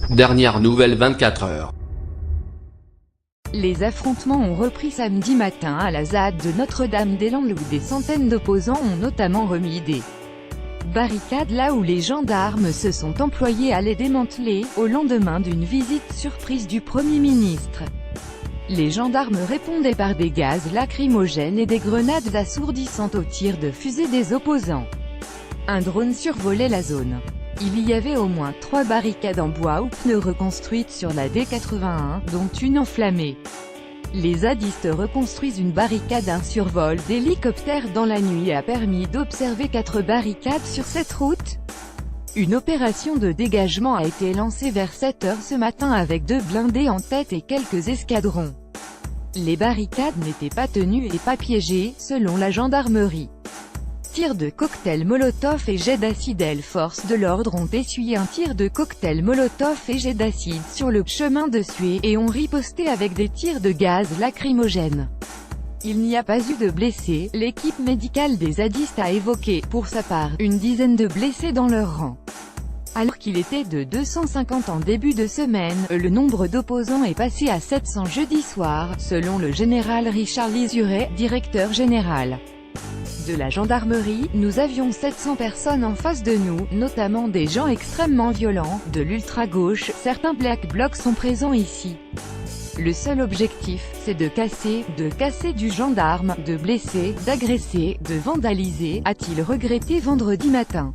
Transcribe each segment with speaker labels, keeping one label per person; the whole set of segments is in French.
Speaker 1: Dernière nouvelle 24 heures.
Speaker 2: Les affrontements ont repris samedi matin à la ZAD de Notre-Dame-des-Landes où des centaines d'opposants ont notamment remis des barricades là où les gendarmes se sont employés à les démanteler, au lendemain d'une visite surprise du Premier ministre. Les gendarmes répondaient par des gaz lacrymogènes et des grenades assourdissantes aux tirs de fusée des opposants. Un drone survolait la zone. Il y avait au moins 3 barricades en bois ou pneus reconstruites sur la D81, dont une enflammée. Les zadistes reconstruisent une barricade. Un survol d'hélicoptère dans la nuit a permis d'observer 4 barricades sur cette route. Une opération de dégagement a été lancée vers 7 h ce matin avec 2 blindés en tête et quelques escadrons. Les barricades n'étaient pas tenues et pas piégées, selon la gendarmerie. Tirs de cocktails Molotov et jets d'acide. Les forces de l'ordre ont essuyé un tir de cocktail Molotov et jets d'acide sur le chemin de Suez, et ont riposté avec des tirs de gaz lacrymogène. Il n'y a pas eu de blessés. L'équipe médicale des zadistes a évoqué, pour sa part, une dizaine de blessés dans leur rang. Alors qu'il était de 250 en début de semaine, le nombre d'opposants est passé à 700 jeudi soir, selon le général Richard Lizuret, directeur général de la gendarmerie. Nous avions 700 personnes en face de nous, notamment des gens extrêmement violents, de l'ultra-gauche. Certains Black Blocs sont présents ici. Le seul objectif, c'est de casser du gendarme, de blesser, d'agresser, de vandaliser, a-t-il regretté vendredi matin.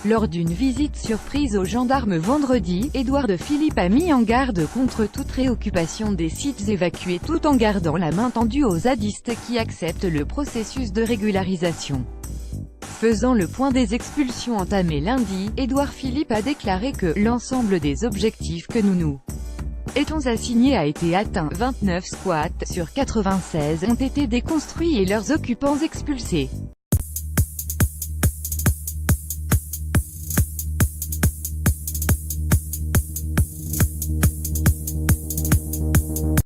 Speaker 2: Lors d'une visite surprise aux gendarmes vendredi, Édouard Philippe a mis en garde contre toute réoccupation des sites évacués tout en gardant la main tendue aux zadistes qui acceptent le processus de régularisation. Faisant le point des expulsions entamées lundi, Édouard Philippe a déclaré que l'ensemble des objectifs que nous étions assignés a été atteint. 29 squats sur 96 ont été déconstruits et leurs occupants expulsés.